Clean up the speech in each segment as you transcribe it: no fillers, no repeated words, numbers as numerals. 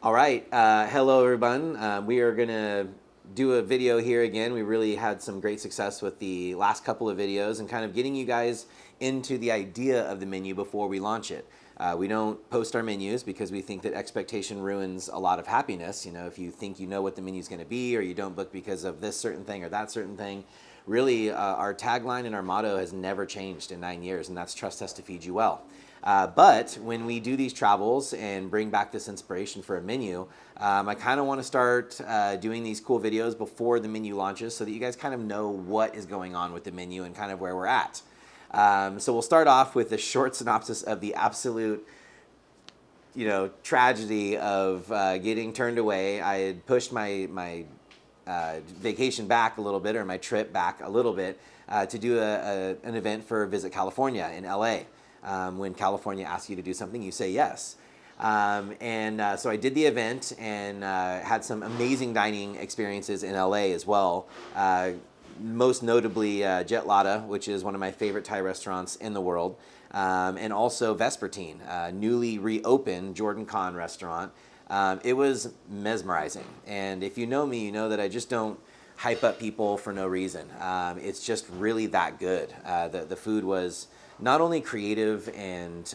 All right. Hello, everyone. We are going to do a video here again. We really had some great success with the last couple of videos and kind of getting you guys into the idea of the menu before we launch it. We don't post our menus because we think that expectation ruins a lot of happiness. You know, if you think you know what the menu is going to be, or you don't book because of this certain thing or that certain thing, really our tagline and our motto has never changed in 9 years, and that's trust us to feed you well. But when we do these travels and bring back this inspiration for a menu, I kind of want to start doing these cool videos before the menu launches so that you guys kind of know what is going on with the menu and kind of where we're at. So we'll start off with a short synopsis of the absolute tragedy of getting turned away. I had pushed my vacation back a little bit, or my trip back a little bit, to do an event for Visit California in LA. When California asks you to do something, you say yes. So I did the event and had some amazing dining experiences in LA as well. Most notably Jet Lotta, which is one of my favorite Thai restaurants in the world. And also Vespertine, newly reopened Jordan Khan restaurant. It was mesmerizing. And if you know me, you know that I just don't hype up people for no reason. It's just really that good. The food was not only creative and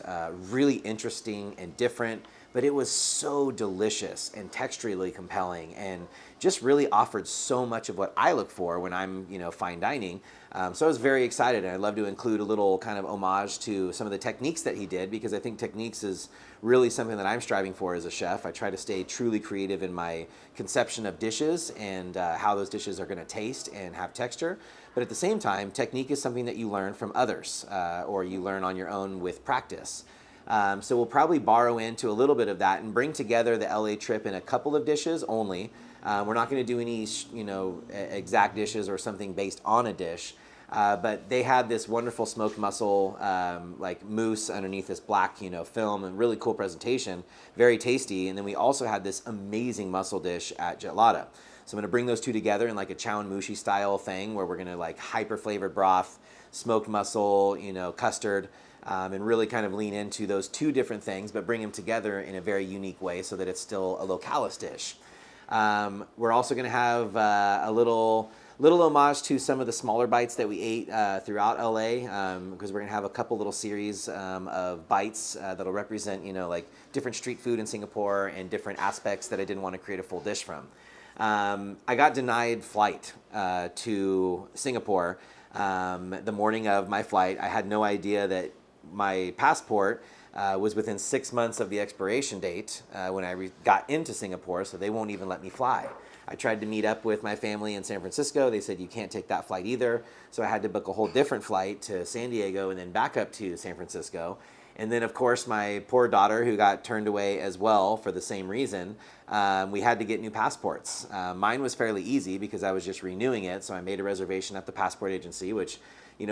really interesting and different, but it was so delicious and texturally compelling and just really offered so much of what I look for when I'm, fine dining. So I was very excited, and I'd love to include a little kind of homage to some of the techniques that he did, because I think techniques is really something that I'm striving for as a chef. I try to stay truly creative in my conception of dishes and how those dishes are going to taste and have texture. But at the same time, technique is something that you learn from others or you learn on your own with practice. So we'll probably borrow into a little bit of that and bring together the LA trip in a couple of dishes only. We're not going to do any, exact dishes or something based on a dish. But they had this wonderful smoked mussel, like mousse underneath this black, film, and really cool presentation, very tasty. And then we also had this amazing mussel dish at Jet Lotta. So I'm going to bring those two together in like a chow and mushi style thing, where we're going to like hyper flavored broth, smoked mussel, custard, and really kind of lean into those two different things, but bring them together in a very unique way so that it's still a Localis dish. We're also going to have a little homage to some of the smaller bites that we ate throughout LA, because we're going to have a couple little series of bites that'll represent, like different street food in Singapore and different aspects that I didn't want to create a full dish from. I got denied flight to Singapore the morning of my flight. I had no idea that my passport was within 6 months of the expiration date when I got into Singapore, so they won't even let me fly. I tried to meet up with my family in San Francisco. They said you can't take that flight either, so I had to book a whole different flight to San Diego and then back up to San Francisco. And then, of course, my poor daughter, who got turned away as well for the same reason, we had to get new passports. Mine was fairly easy because I was just renewing it, so I made a reservation at the passport agency, which,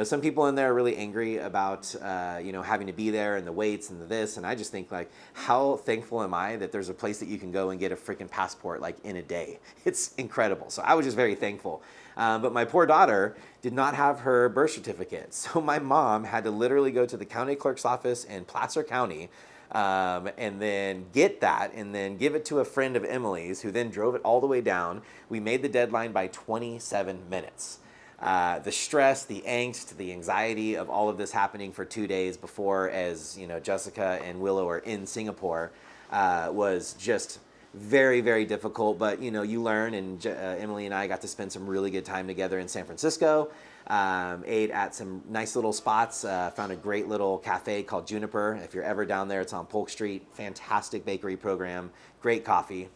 some people in there are really angry about, having to be there and the waits and the this, and I just think, like, how thankful am I that there's a place that you can go and get a freaking passport, like, in a day. It's incredible. So I was just very thankful. But my poor daughter did not have her birth certificate. So my mom had to literally go to the county clerk's office in Placer County and then get that and then give it to a friend of Emily's, who then drove it all the way down. We made the deadline by 27 minutes. The stress, the angst, the anxiety of all of this happening for 2 days before, as Jessica and Willow are in Singapore, was just very, very difficult. But you learn, and Emily and I got to spend some really good time together in San Francisco. Ate at some nice little spots, found a great little cafe called Juniper. If you're ever down there, it's on Polk Street. Fantastic bakery program, great coffee.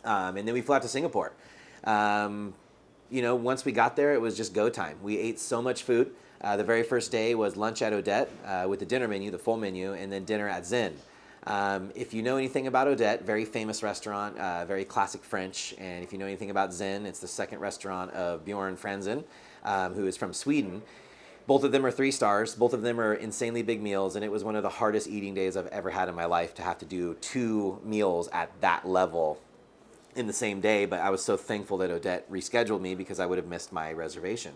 And then we flew out to Singapore. Once we got there, it was just go time. We ate so much food. The very first day was lunch at Odette with the dinner menu, the full menu, and then dinner at Zen. If you know anything about Odette, very famous restaurant, very classic French. And if you know anything about Zen, it's the second restaurant of Bjorn Franzen, who is from Sweden. Both of them are 3 stars. Both of them are insanely big meals, and it was one of the hardest eating days I've ever had in my life to have to do 2 meals at that level in the same day. But I was so thankful that Odette rescheduled me because I would have missed my reservation.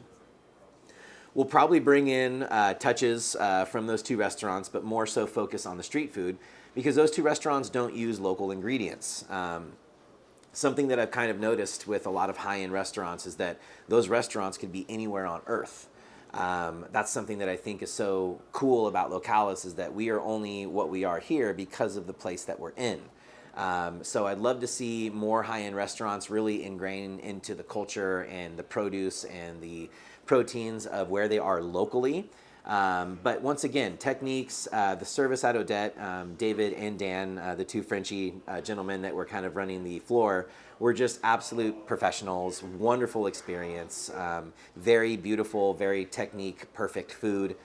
We'll probably bring in touches from those 2 restaurants, but more so focus on the street food. because those two restaurants don't use local ingredients. Something that I've kind of noticed with a lot of high-end restaurants is that those restaurants could be anywhere on earth. That's something that I think is so cool about Localis, is that we are only what we are here because of the place that we're in. So I'd love to see more high-end restaurants really ingrain into the culture and the produce and the proteins of where they are locally. But once again, techniques, the service at Odette, David and Dan, the two Frenchy gentlemen that were kind of running the floor, were just absolute professionals, wonderful experience, very beautiful, very technique, perfect food,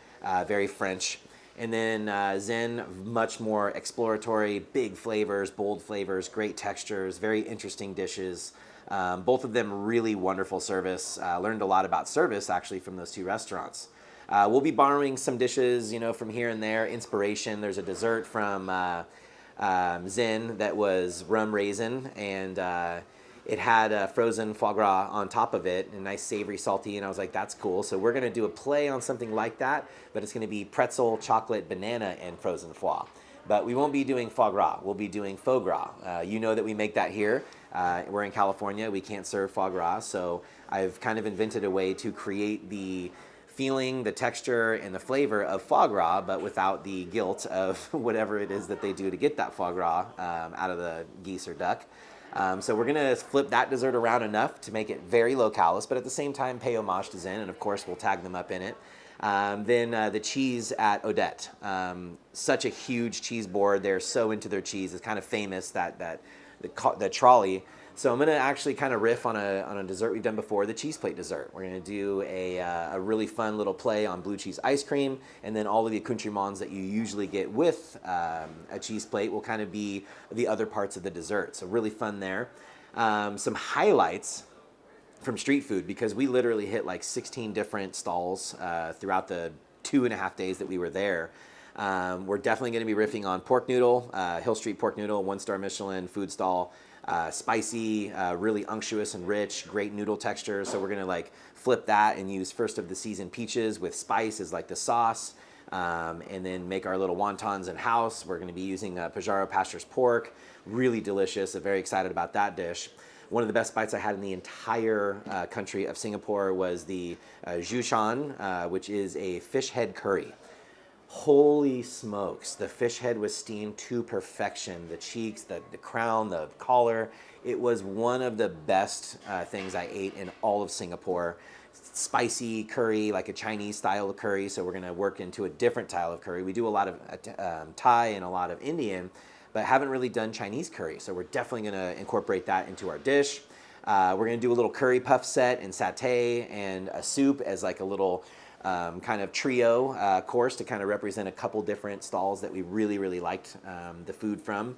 very French. And then Zen, much more exploratory, big flavors, bold flavors, great textures, very interesting dishes. Both of them really wonderful service. Learned a lot about service actually from those two restaurants. We'll be borrowing some dishes, from here and there, inspiration. There's a dessert from Zen that was rum raisin, and it had frozen foie gras on top of it, and nice savory, salty, and I was like, that's cool. So we're gonna do a play on something like that, but it's gonna be pretzel, chocolate, banana, and frozen foie. But we won't be doing foie gras, we'll be doing faux gras. You know that we make that here. We're in California, we can't serve foie gras, so I've kind of invented a way to create the feeling, the texture, and the flavor of foie gras, but without the guilt of whatever it is that they do to get that foie gras out of the geese or duck. So we're gonna flip that dessert around enough to make it very Localis, but at the same time pay homage to Zen, and of course we'll tag them up in it. Then the cheese at Odette. Such a huge cheese board. They're so into their cheese. It's kind of famous, the trolley. So I'm gonna actually kind of riff on a dessert we've done before, the cheese plate dessert. We're gonna do a really fun little play on blue cheese ice cream, and then all of the accoutrements that you usually get with a cheese plate will kind of be the other parts of the dessert. So really fun there. Some highlights from street food, because we literally hit like 16 different stalls throughout the 2.5 days that we were there. We're definitely gonna be riffing on pork noodle, Hill Street pork noodle, 1-star Michelin food stall. Spicy, really unctuous and rich, great noodle texture. So we're gonna like flip that and use first of the season peaches with spice as like the sauce, and then make our little wontons in house. We're gonna be using Pajaro Pasture's pork, really delicious. I'm very excited about that dish. One of the best bites I had in the entire country of Singapore was the Jushan, which is a fish head curry. Holy smokes, the fish head was steamed to perfection. The cheeks, the crown, the collar. It was one of the best things I ate in all of Singapore. Spicy curry, like a Chinese style of curry, so we're gonna work into a different style of curry. We do a lot of Thai and a lot of Indian, but haven't really done Chinese curry, so we're definitely gonna incorporate that into our dish. We're gonna do a little curry puff set and satay and a soup as like a little kind of trio course to kind of represent a couple different stalls that we really, really liked the food from.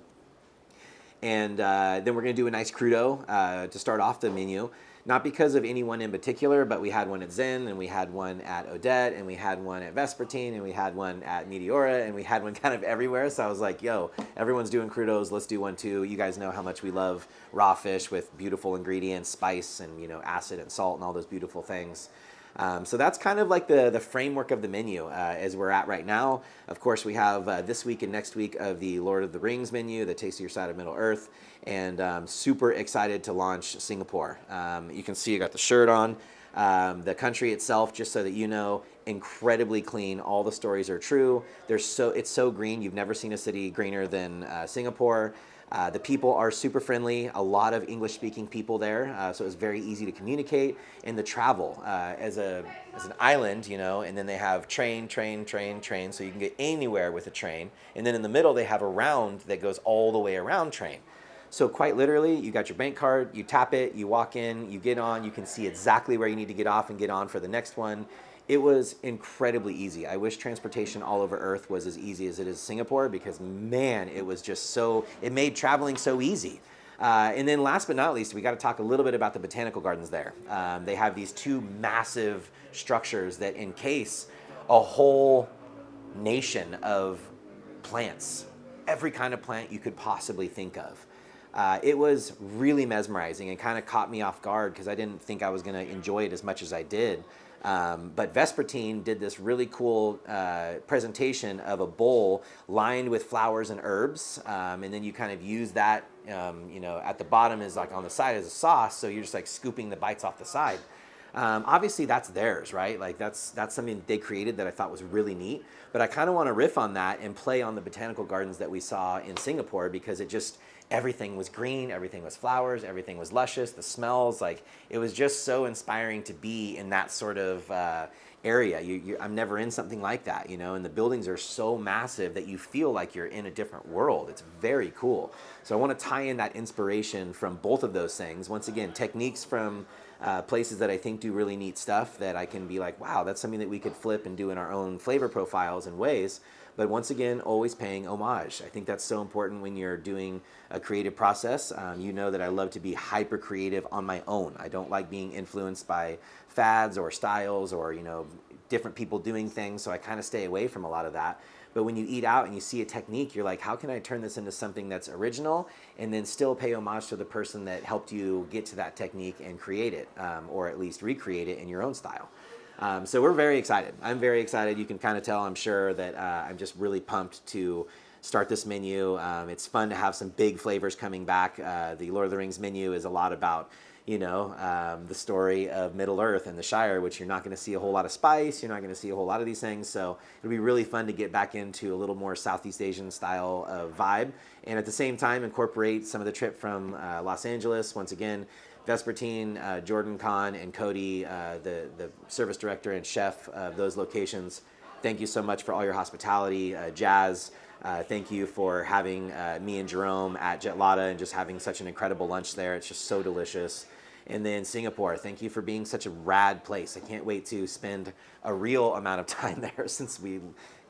And then we're gonna do a nice crudo to start off the menu. Not because of anyone in particular, but we had one at Zen, and we had one at Odette, and we had one at Vespertine, and we had one at Meteora, and we had one kind of everywhere. So I was like, yo, everyone's doing crudos, let's do one too. You guys know how much we love raw fish with beautiful ingredients, spice, and acid and salt and all those beautiful things. So that's kind of like the framework of the menu as we're at right now. Of course, we have this week and next week of the Lord of the Rings menu, the Taste of Your Side of Middle Earth, and super excited to launch Singapore. You can see I got the shirt on. The country itself, just so that you know, incredibly clean. All the stories are true. It's so green. You've never seen a city greener than Singapore. The people are super friendly, a lot of English-speaking people there, so it's very easy to communicate. And the travel, as an island, and then they have train, so you can get anywhere with a train. And then in the middle, they have a round that goes all the way around train. So quite literally, you got your bank card, you tap it, you walk in, you get on, you can see exactly where you need to get off and get on for the next one. It was incredibly easy. I wish transportation all over Earth was as easy as it is Singapore, because man, it was just it made traveling so easy. And then last but not least, we got to talk a little bit about the botanical gardens there. They have these two massive structures that encase a whole nation of plants, every kind of plant you could possibly think of. It was really mesmerizing and kind of caught me off guard because I didn't think I was going to enjoy it as much as I did. But Vespertine did this really cool presentation of a bowl lined with flowers and herbs, and then you kind of use that. At the bottom is like on the side as a sauce, so you're just like scooping the bites off the side. Obviously, that's theirs, right? Like that's something that they created that I thought was really neat. But I kind of want to riff on that and play on the botanical gardens that we saw in Singapore, because everything was green, everything was flowers, everything was luscious, the smells, like it was just so inspiring to be in that sort of area. I'm never in something like that, and the buildings are so massive that you feel like you're in a different world. It's very cool. So I want to tie in that inspiration from both of those things. Once again, techniques from places that I think do really neat stuff that I can be like, wow, that's something that we could flip and do in our own flavor profiles and ways. But once again, always paying homage. I think that's so important when you're doing a creative process. You know that I love to be hyper creative on my own. I don't like being influenced by fads or styles or different people doing things. So I kind of stay away from a lot of that. But when you eat out and you see a technique, you're like, how can I turn this into something that's original and then still pay homage to the person that helped you get to that technique and create it, or at least recreate it in your own style. So we're very excited. I'm very excited. You can kind of tell, I'm sure, that I'm just really pumped to start this menu. It's fun to have some big flavors coming back. The Lord of the Rings menu is a lot about the story of Middle Earth and the Shire, which you're not going to see a whole lot of spice. You're not going to see a whole lot of these things. So it'll be really fun to get back into a little more Southeast Asian style of vibe. And at the same time, incorporate some of the trip from Los Angeles. Once again, Vespertine, Jordan Kahn, and Cody, the service director and chef of those locations. Thank you so much for all your hospitality. Jazz, thank you for having me and Jerome at Jetlada and just having such an incredible lunch there. It's just so delicious. And then Singapore, thank you for being such a rad place. I can't wait to spend a real amount of time there since we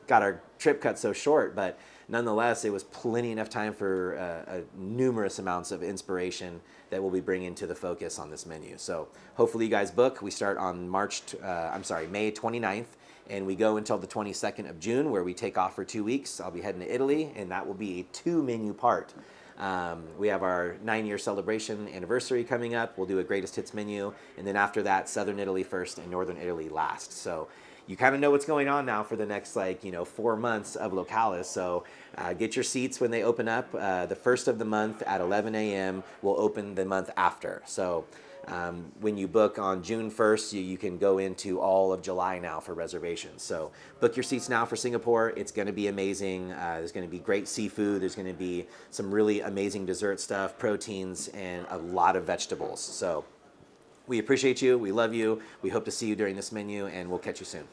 got our trip cut so short. But nonetheless, it was plenty enough time for numerous amounts of inspiration that we'll be bringing to the focus on this menu. So hopefully you guys book. We start on May 29th. And we go until the 22nd of June, where we take off for 2 weeks. I'll be heading to Italy, and that will be a 2-menu part. We have our 9-year celebration anniversary coming up. We'll do a greatest hits menu, and then after that, Southern Italy first and Northern Italy last. So you kind of know what's going on now for the next 4 months of Localis. So get your seats when they open up. The first of the month at 11 a.m. will open the month after. So when you book on June 1st, you can go into all of July now for reservations. So book your seats now for Singapore. It's going to be amazing. There's going to be great seafood. There's going to be some really amazing dessert stuff, proteins, and a lot of vegetables. So we appreciate you. We love you. We hope to see you during this menu, and we'll catch you soon.